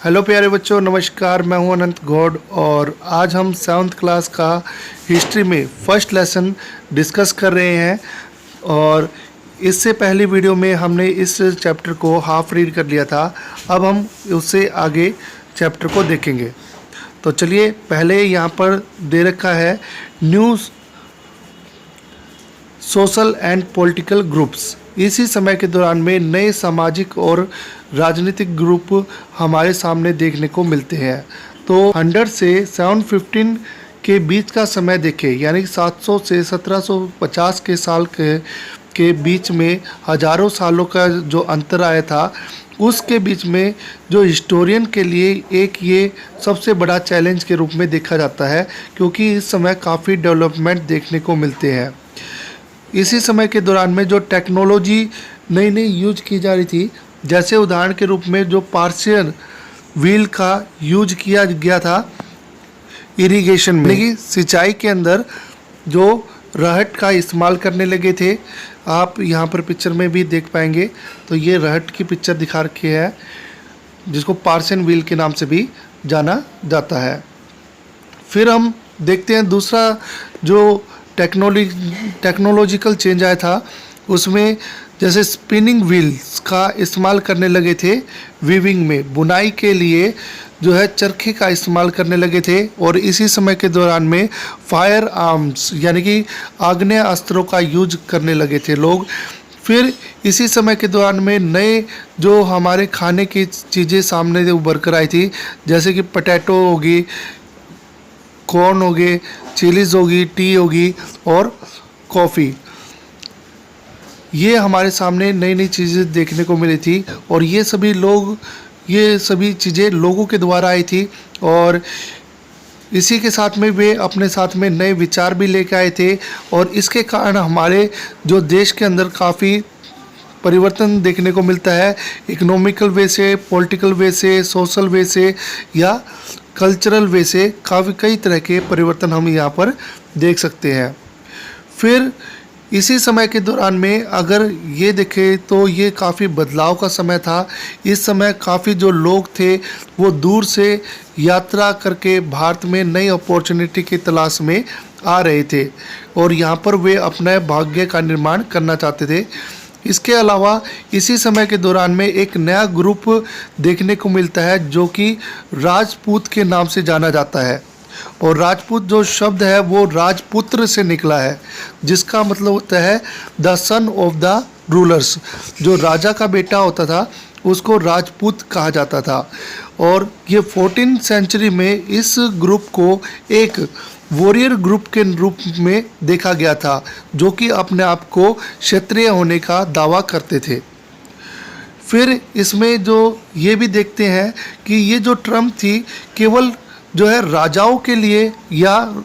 Hello प्यारे बच्चों, नमस्कार। मैं हूं अनंत गौड़ और आज हम 7th क्लास का हिस्ट्री में फर्स्ट लेसन डिस्कस कर रहे हैं। और इससे पहली वीडियो में हमने इस चैप्टर को हाफ रीड कर लिया था। अब हम उससे आगे चैप्टर को देखेंगे। तो चलिए, पहले यहाँ पर दे रखा है news social and political groups. इसी समय के दौरान में नए सामाजिक और राजनीतिक ग्रुप हमारे सामने देखने को मिलते हैं। तो 100 से 715 के बीच का समय देखें, यानी 700 से 1750 के साल के बीच में हजारों सालों का जो अंतर आया था, उसके बीच में जो हिस्टोरियन के लिए एक ये सबसे बड़ा चैलेंज के रूप में देखा जाता है, क्योंकि इस समय काफ़ी डेवलपमेंट देखने को मिलते हैं। इसी समय के दौरान में जो टेक्नोलॉजी नई नई यूज की जा रही थी, जैसे उदाहरण के रूप में जो पार्शियल व्हील का यूज किया गया था इरिगेशन में, यानी कि सिंचाई के अंदर जो रहट का इस्तेमाल करने लगे थे। आप यहाँ पर पिक्चर में भी देख पाएंगे। तो ये रहट की पिक्चर दिखा रखी है, जिसको पार्शियल व्हील के नाम से भी जाना जाता है। फिर हम देखते हैं दूसरा जो टेक्नोलॉजिकल चेंज आया था, उसमें जैसे स्पिनिंग व्हील्स का इस्तेमाल करने लगे थे वीविंग में, बुनाई के लिए जो है चरखे का इस्तेमाल करने लगे थे। और इसी समय के दौरान में फायर आर्म्स यानी कि आग्नेय अस्त्रों का यूज करने लगे थे लोग। फिर इसी समय के दौरान में नए जो हमारे खाने की चीज़ें सामने उभर कर आई थी, जैसे कि पोटैटो होगी, कॉर्न हो गए, चिलीज़ होगी, टी होगी और कॉफ़ी। ये हमारे सामने नई नई चीज़ें देखने को मिली थी और ये सभी चीज़ें लोगों के द्वारा आई थी। और इसी के साथ में वे अपने साथ में नए विचार भी लेकर आए थे और इसके कारण हमारे जो देश के अंदर काफ़ी परिवर्तन देखने को मिलता है। इकोनॉमिकल वे से, पॉलिटिकल वे से, सोशल वे से या कल्चरल वे से कई तरह के परिवर्तन हम यहाँ पर देख सकते हैं। फिर इसी समय के दौरान में अगर ये देखें तो ये काफ़ी बदलाव का समय था। इस समय काफ़ी जो लोग थे वो दूर से यात्रा करके भारत में नई अपॉर्चुनिटी की तलाश में आ रहे थे और यहाँ पर वे अपने भाग्य का निर्माण करना चाहते थे। इसके अलावा इसी समय के दौरान में एक नया ग्रुप देखने को मिलता है जो कि राजपूत के नाम से जाना जाता है। और राजपूत जो शब्द है वो राजपुत्र से निकला है, जिसका मतलब होता है the son of the rulers. जो राजा का बेटा होता था उसको राजपूत कहा जाता था। और ये 14th सेंचुरी में इस ग्रुप को एक वॉरियर ग्रुप के रूप में देखा गया था, जो कि अपने आप को क्षत्रिय होने का दावा करते थे। फिर इसमें जो ये भी देखते हैं कि ये जो टर्म थी केवल जो है राजाओं के लिए या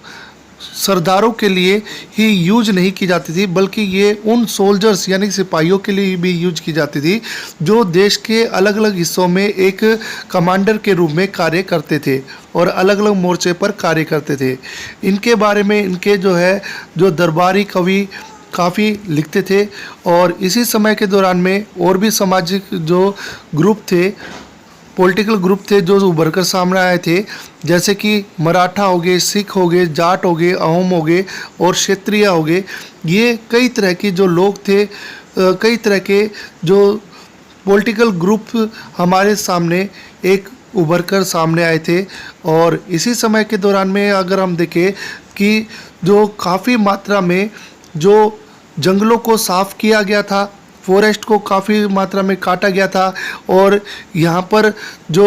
सरदारों के लिए ही यूज नहीं की जाती थी, बल्कि ये उन सोल्जर्स यानी सिपाहियों के लिए भी यूज की जाती थी जो देश के अलग अलग हिस्सों में एक कमांडर के रूप में कार्य करते थे और अलग अलग मोर्चे पर कार्य करते थे। इनके बारे में इनके जो दरबारी कवि काफ़ी लिखते थे। और इसी समय के दौरान में और भी सामाजिक जो ग्रुप थे, पॉलिटिकल ग्रुप थे जो उभर कर सामने आए थे, जैसे कि मराठा हो गए, सिख हो गए, जाट हो गए, अहोम हो गए और क्षत्रिय हो गए। ये कई तरह के जो लोग थे, कई तरह के जो पॉलिटिकल ग्रुप हमारे सामने एक उभर कर सामने आए थे। और इसी समय के दौरान में अगर हम देखें कि जो काफ़ी मात्रा में जो जंगलों को साफ़ किया गया था, फॉरेस्ट को काफ़ी मात्रा में काटा गया था और यहाँ पर जो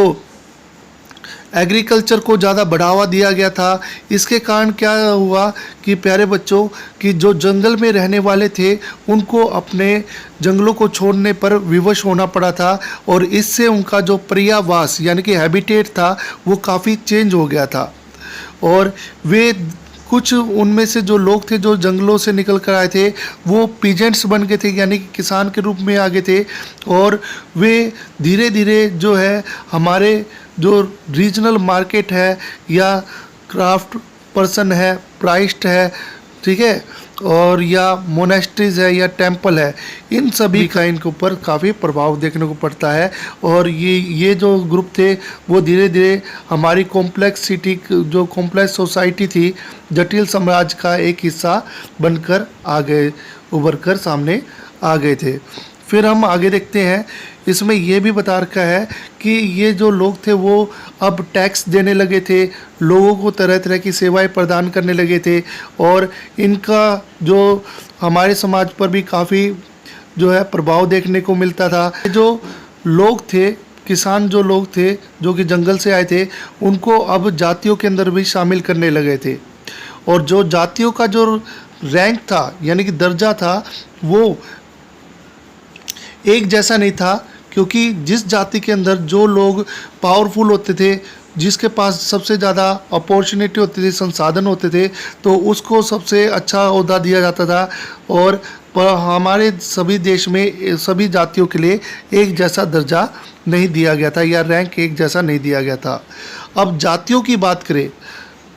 एग्रीकल्चर को ज़्यादा बढ़ावा दिया गया था। इसके कारण क्या हुआ कि प्यारे बच्चों कि जो जंगल में रहने वाले थे उनको अपने जंगलों को छोड़ने पर विवश होना पड़ा था और इससे उनका जो पर्यावास यानी कि हैबिटेट था वो काफ़ी चेंज हो गया था। और वे कुछ उनमें से जो लोग थे जो जंगलों से निकल कर आए थे वो पीजेंट्स बन गए थे, यानी कि किसान के रूप में आ गए थे। और वे धीरे धीरे जो है हमारे जो रीजनल मार्केट है या क्राफ्ट पर्सन है, प्राइस्ट है, ठीक है, और या मोनेस्ट्रीज है या टेम्पल है, इन सभी का इनके ऊपर काफ़ी प्रभाव देखने को पड़ता है। और ये जो ग्रुप थे वो धीरे धीरे हमारी कॉम्प्लेक्स सिटी, जो कॉम्प्लेक्स सोसाइटी थी, जटिल साम्राज्य का एक हिस्सा बनकर आ गए, उभर कर सामने आ गए थे। फिर हम आगे देखते हैं, इसमें ये भी बता रखा है कि ये जो लोग थे वो अब टैक्स देने लगे थे, लोगों को तरह तरह की सेवाएं प्रदान करने लगे थे, और इनका जो हमारे समाज पर भी काफ़ी जो है प्रभाव देखने को मिलता था। जो लोग थे, किसान जो लोग थे जो कि जंगल से आए थे, उनको अब जातियों के अंदर भी शामिल करने लगे थे। और जो जातियों का जो रैंक था यानी कि दर्जा था, वो एक जैसा नहीं था, क्योंकि जिस जाति के अंदर जो लोग पावरफुल होते थे, जिसके पास सबसे ज़्यादा अपॉर्चुनिटी होती थी, संसाधन होते थे, तो उसको सबसे अच्छा ओहदा दिया जाता था। और हमारे सभी देश में सभी जातियों के लिए एक जैसा दर्जा नहीं दिया गया था, या रैंक एक जैसा नहीं दिया गया था। अब जातियों की बात करें,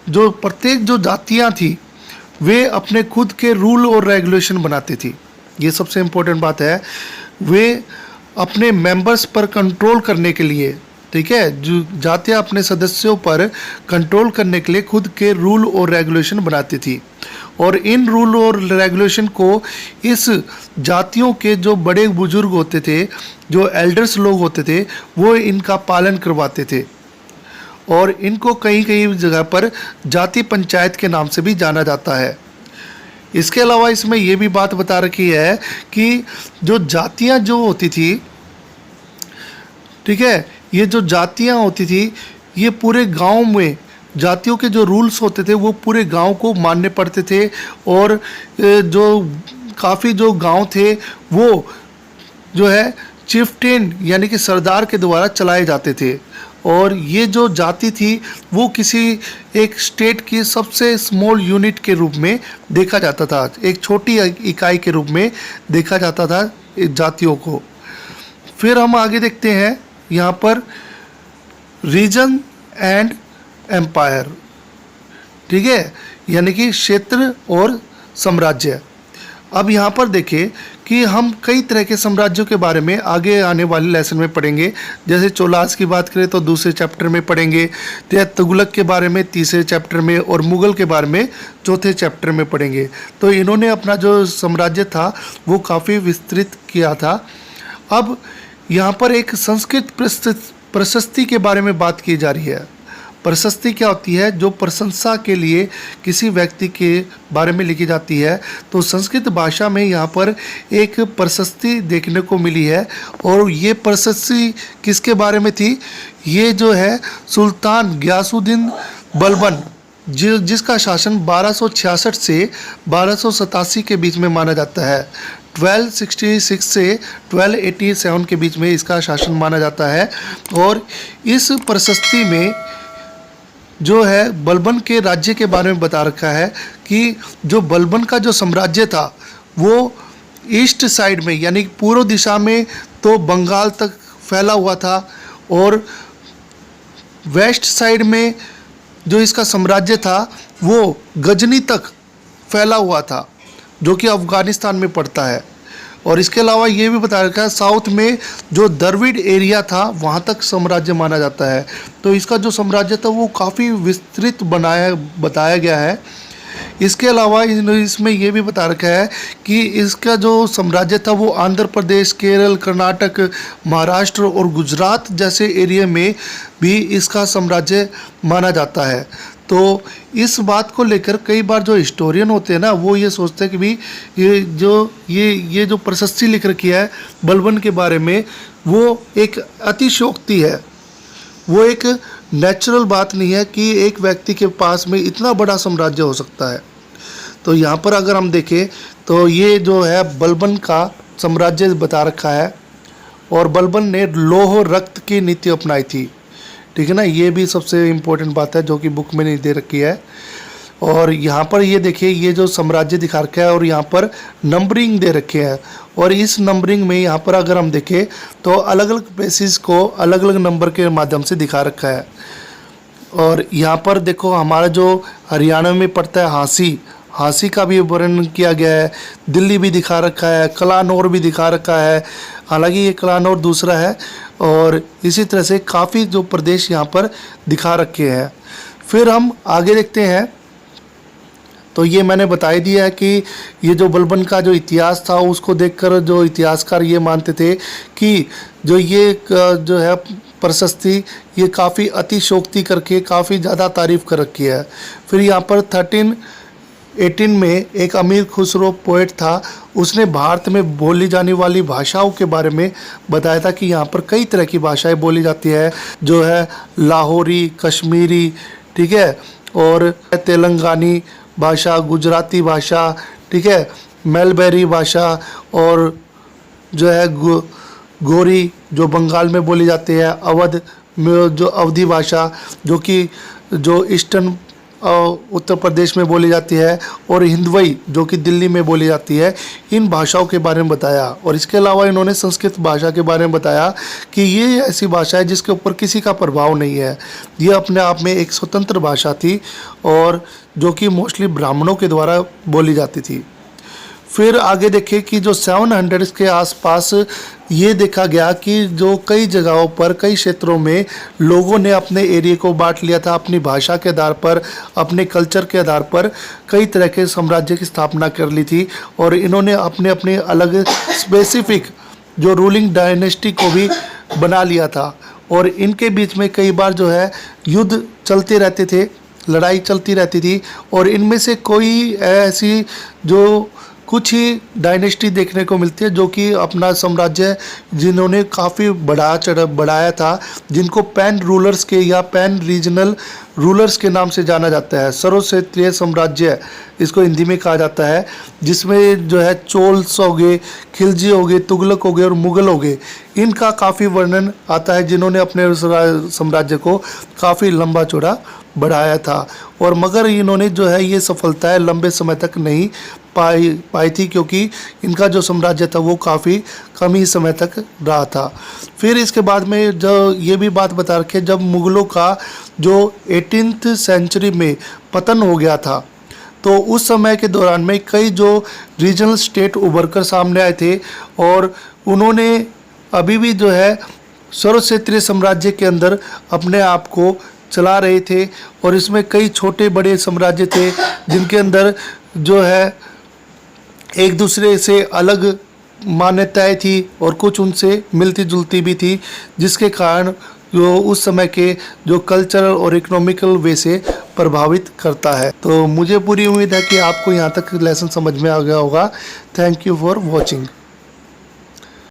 जो प्रत्येक जो जातियाँ थी वे अपने खुद के रूल और रेगुलेशन बनाती थी। ये सबसे इम्पोर्टेंट बात है। वे अपने मेंबर्स पर कंट्रोल करने के लिए, ठीक है, जो जातियाँ अपने सदस्यों पर कंट्रोल करने के लिए खुद के रूल और रेगुलेशन बनाती थी। और इन रूल और रेगुलेशन को इस जातियों के जो बड़े बुजुर्ग होते थे, जो एल्डर्स लोग होते थे, वो इनका पालन करवाते थे। और इनको कई कई जगह पर जाति पंचायत के नाम से भी जाना जाता है। इसके अलावा इसमें यह भी बात बता रखी है कि जो जातियां जो होती थी, ठीक है, ये जो जातियां होती थी, ये पूरे गांव में जातियों के जो रूल्स होते थे वो पूरे गांव को मानने पड़ते थे। और जो काफ़ी जो गांव थे वो जो है चिफ्टेन यानी कि सरदार के द्वारा चलाए जाते थे। और ये जो जाति थी वो किसी एक स्टेट की सबसे स्मॉल यूनिट के रूप में देखा जाता था, एक छोटी इकाई के रूप में देखा जाता था जातियों को। फिर हम आगे देखते हैं यहाँ पर रीजन एंड एम्पायर, ठीक है, यानी कि क्षेत्र और साम्राज्य। अब यहाँ पर देखें कि हम कई तरह के साम्राज्यों के बारे में आगे आने वाले लेसन में पढ़ेंगे। जैसे चोलास की बात करें तो दूसरे चैप्टर में पढ़ेंगे, तो तुगलक के बारे में तीसरे चैप्टर में, और मुग़ल के बारे में चौथे चैप्टर में पढ़ेंगे। तो इन्होंने अपना जो साम्राज्य था वो काफ़ी विस्तृत किया था। अब यहाँ पर एक संस्कृत प्रशस्ति के बारे में बात की जा रही है। प्रशस्ति क्या होती है? जो प्रशंसा के लिए किसी व्यक्ति के बारे में लिखी जाती है। तो संस्कृत भाषा में यहाँ पर एक प्रशस्ति देखने को मिली है, और ये प्रशस्ति किसके बारे में थी? ये जो है सुल्तान गियासुद्दीन बलबन, जिसका शासन 1266 से 1287 के बीच में माना जाता है। 1266 से 1287 के बीच में इसका शासन माना जाता है। और इस प्रशस्ति में जो है बलबन के राज्य के बारे में बता रखा है कि जो बलबन का जो साम्राज्य था वो ईस्ट साइड में यानी पूर्व दिशा में तो बंगाल तक फैला हुआ था, और वेस्ट साइड में जो इसका साम्राज्य था वो गजनी तक फैला हुआ था, जो कि अफ़गानिस्तान में पड़ता है। और इसके अलावा ये भी बता रखा है साउथ में जो द्रविड़ एरिया था वहाँ तक साम्राज्य माना जाता है। तो इसका जो साम्राज्य था वो काफ़ी विस्तृत बताया गया है। इसके अलावा इसमें ये भी बता रखा है कि इसका जो साम्राज्य था वो आंध्र प्रदेश, केरल, कर्नाटक, महाराष्ट्र और गुजरात जैसे एरिया में भी इसका साम्राज्य माना जाता है। तो इस बात को लेकर कई बार जो हिस्टोरियन होते हैं ना, वो ये सोचते हैं कि भी ये जो प्रशस्ति लिख रखी है बलबन के बारे में, वो एक अतिशयोक्ति है, वो एक नेचुरल बात नहीं है कि एक व्यक्ति के पास में इतना बड़ा साम्राज्य हो सकता है। तो यहाँ पर अगर हम देखें तो ये जो है बलबन का साम्राज्य बता रखा है, और बलबन ने लौह रक्त की नीति अपनाई थी, ठीक है ना। ये भी सबसे इम्पोर्टेंट बात है जो कि बुक में नहीं दे रखी है। और यहाँ पर ये देखिए ये जो साम्राज्य दिखा रखा है, और यहाँ पर नंबरिंग दे रखे हैं, और इस नंबरिंग में यहाँ पर अगर हम देखें तो अलग अलग प्लेसेस को अलग अलग नंबर के माध्यम से दिखा रखा है। और यहाँ पर देखो हमारा जो हरियाणा में पड़ता है झांसी का भी वर्णन किया गया है, दिल्ली भी दिखा रखा है, कलानौर भी दिखा रखा है। हालांकि ये कलानौर दूसरा है। और इसी तरह से काफ़ी जो प्रदेश यहाँ पर दिखा रखे हैं। फिर हम आगे देखते हैं। तो ये मैंने बता ही दिया है कि ये जो बलबन का जो इतिहास था उसको देखकर जो इतिहासकार ये मानते थे कि जो ये जो है प्रशस्ति ये काफ़ी अतिशोक्ति करके काफ़ी ज़्यादा तारीफ़ कर रखी है। फिर यहाँ पर 1318 में एक अमीर खुसरो पोएट था, उसने भारत में बोली जाने वाली भाषाओं के बारे में बताया था कि यहाँ पर कई तरह की भाषाएं बोली जाती है, जो है लाहौरी, कश्मीरी, ठीक है, और तेलंगानी भाषा, गुजराती भाषा, ठीक है, मेलबेरी भाषा, और जो है गोरी जो बंगाल में बोली जाती है, अवध में जो अवधी भाषा जो कि जो ईस्टर्न उत्तर प्रदेश में बोली जाती है, और हिंदवई जो कि दिल्ली में बोली जाती है। इन भाषाओं के बारे में बताया। और इसके अलावा इन्होंने संस्कृत भाषा के बारे में बताया कि ये ऐसी भाषा है जिसके ऊपर किसी का प्रभाव नहीं है, ये अपने आप में एक स्वतंत्र भाषा थी और जो कि मोस्टली ब्राह्मणों के द्वारा बोली जाती थी। फिर आगे देखें कि जो 700 के आसपास ये देखा गया कि जो कई जगहों पर, कई क्षेत्रों में लोगों ने अपने एरिया को बांट लिया था, अपनी भाषा के आधार पर, अपने कल्चर के आधार पर कई तरह के साम्राज्य की स्थापना कर ली थी। और इन्होंने अपने अपने अलग स्पेसिफिक जो रूलिंग डायनेस्टी को भी बना लिया था। और इनके बीच में कई बार जो है युद्ध चलते रहते थे, लड़ाई चलती रहती थी। और इनमें से कोई ऐसी जो कुछ ही डायनेस्टी देखने को मिलती है जो कि अपना साम्राज्य जिन्होंने काफ़ी बढ़ाया था, जिनको पैन रूलर्स के या पैन रीजनल रूलर्स के नाम से जाना जाता है। सर्वक्षेत्रीय साम्राज्य इसको हिंदी में कहा जाता है, जिसमें जो है चोल्स हो गए, खिलजी हो गए, तुगलक हो गए और मुग़ल हो गए, इनका काफ़ी वर्णन आता है, जिन्होंने अपने साम्राज्य को काफ़ी लंबा चौड़ा बढ़ाया था। और मगर इन्होंने जो है ये सफलताएं लंबे समय तक नहीं पाई थी, क्योंकि इनका जो साम्राज्य था वो काफ़ी कम ही समय तक रहा था। फिर इसके बाद में जो ये भी बात बता रखी है, जब मुग़लों का जो 18th सेंचुरी में पतन हो गया था, तो उस समय के दौरान में कई जो रीजनल स्टेट उभर कर सामने आए थे और उन्होंने अभी भी जो है सर्वक्षेत्रीय साम्राज्य के अंदर अपने आप को चला रहे थे। और इसमें कई छोटे बड़े साम्राज्य थे जिनके अंदर जो है एक दूसरे से अलग मान्यताएं थी और कुछ उनसे मिलती जुलती भी थी, जिसके कारण जो उस समय के जो कल्चरल और इकोनॉमिकल वे से प्रभावित करता है। तो मुझे पूरी उम्मीद है कि आपको यहाँ तक लेसन समझ में आ गया होगा। Thank you for watching.